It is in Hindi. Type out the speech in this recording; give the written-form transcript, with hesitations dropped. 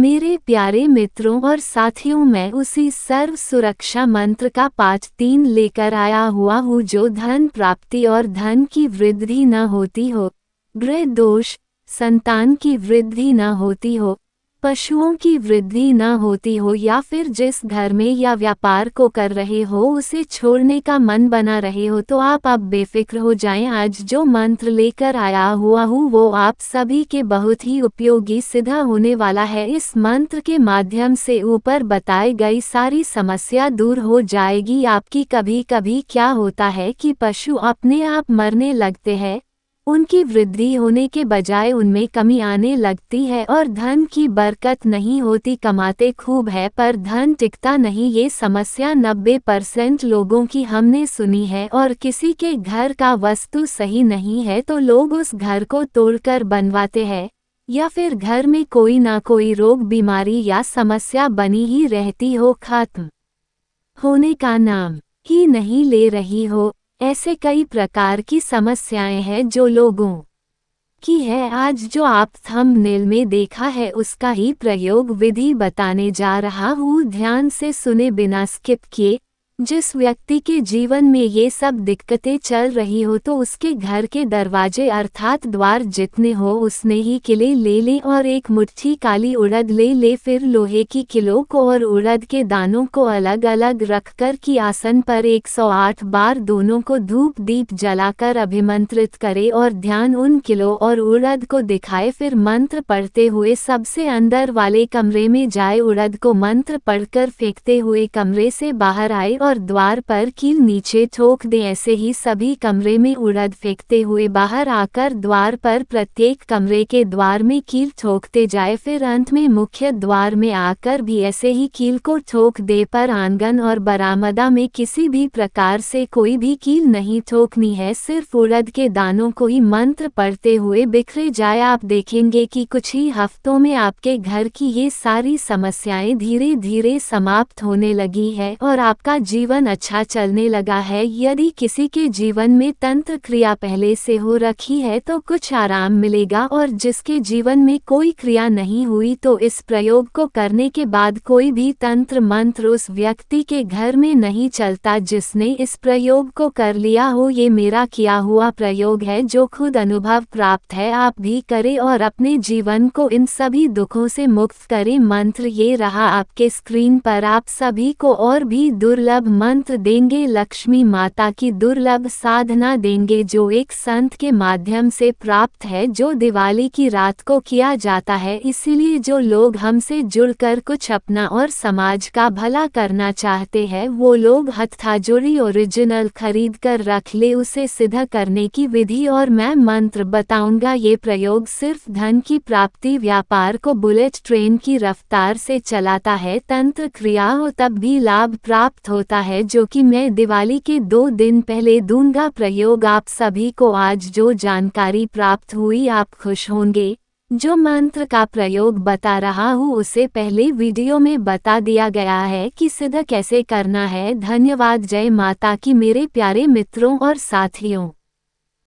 मेरे प्यारे मित्रों और साथियों, मैं उसी सर्व सुरक्षा मंत्र का पाठ 3 लेकर आया हुआ हूँ जो धन प्राप्ति और धन की वृद्धि न होती हो, गृह दोष, संतान की वृद्धि न होती हो, पशुओं की वृद्धि न होती हो, या फिर जिस घर में या व्यापार को कर रहे हो उसे छोड़ने का मन बना रहे हो, तो आप अब बेफिक्र हो जाएं। आज जो मंत्र लेकर आया हुआ हूँ वो आप सभी के बहुत ही उपयोगी सिद्ध होने वाला है। इस मंत्र के माध्यम से ऊपर बताई गई सारी समस्या दूर हो जाएगी। आपकी कभी कभी क्या होता है कि पशु अपने आप मरने लगते हैं, उनकी वृद्धि होने के बजाय उनमें कमी आने लगती है और धन की बरकत नहीं होती। कमाते खूब है पर धन टिकता नहीं। ये समस्या 90% लोगों की हमने सुनी है। और किसी के घर का वास्तु सही नहीं है तो लोग उस घर को तोड़कर बनवाते हैं, या फिर घर में कोई ना कोई रोग बीमारी या समस्या बनी ही रहती हो, खत्म होने का नाम ही नहीं ले रही हो। ऐसे कई प्रकार की समस्याएं हैं जो लोगों की है। आज जो आप थंबनेल में देखा है उसका ही प्रयोग विधि बताने जा रहा हूँ। ध्यान से सुने बिना स्किप किए। जिस व्यक्ति के जीवन में ये सब दिक्कतें चल रही हो तो उसके घर के दरवाजे अर्थात द्वार जितने हो उसने ही किले ले ले और एक मुट्ठी काली उड़द ले ले। फिर लोहे की किलो को और उड़द के दानों को अलग अलग रखकर की आसन पर 108 बार दोनों को धूप दीप जलाकर अभिमंत्रित करे और ध्यान उन किलो और उड़द को दिखाए। फिर मंत्र पढ़ते हुए सबसे अंदर वाले कमरे में जाए, उड़द को मंत्र पढ़कर फेंकते हुए कमरे से बाहर आए और द्वार पर कील नीचे ठोक दे। ऐसे ही सभी कमरे में उड़द फेंकते हुए बाहर आकर द्वार पर प्रत्येक कमरे के द्वार में कील ठोकते जाए। फिर अंत में मुख्य द्वार में आकर भी ऐसे ही कील को ठोक दे, पर आंगन और बरामदा में किसी भी प्रकार से कोई भी कील नहीं ठोकनी है। सिर्फ उड़द के दानों को ही मंत्र पढ़ते हुए बिखरे जाए। आप देखेंगे कि कुछ ही हफ्तों में आपके घर की ये सारी समस्याएं धीरे धीरे समाप्त होने लगी है और आपका जीवन अच्छा चलने लगा है। यदि किसी के जीवन में तंत्र क्रिया पहले से हो रखी है तो कुछ आराम मिलेगा, और जिसके जीवन में कोई क्रिया नहीं हुई तो इस प्रयोग को करने के बाद कोई भी तंत्र मंत्र उस व्यक्ति के घर में नहीं चलता जिसने इस प्रयोग को कर लिया हो। ये मेरा किया हुआ प्रयोग है जो खुद अनुभव प्राप्त है। आप भी करें और अपने जीवन को इन सभी दुखों से मुक्त करें। मंत्र ये रहा आपके स्क्रीन पर। आप सभी को और भी दुर्लभ मंत्र देंगे, लक्ष्मी माता की दुर्लभ साधना देंगे जो एक संत के माध्यम से प्राप्त है, जो दिवाली की रात को किया जाता है। इसीलिए जो लोग हमसे जुड़कर कुछ अपना और समाज का भला करना चाहते हैं वो लोग हथाजोड़ी ओरिजिनल खरीद कर रख ले, उसे सिद्ध करने की विधि और मैं मंत्र बताऊंगा। ये प्रयोग सिर्फ धन की प्राप्ति, व्यापार को बुलेट ट्रेन की रफ्तार से चलाता है। तंत्र क्रिया हो तब भी लाभ प्राप्त होता है, जो कि मैं दिवाली के 2 दिन पहले दूंगा। प्रयोग आप सभी को आज जो जानकारी प्राप्त हुई आप खुश होंगे। जो मंत्र का प्रयोग बता रहा हूँ उसे पहले वीडियो में बता दिया गया है कि सिद्ध कैसे करना है। धन्यवाद। जय माता की मेरे प्यारे मित्रों और साथियों।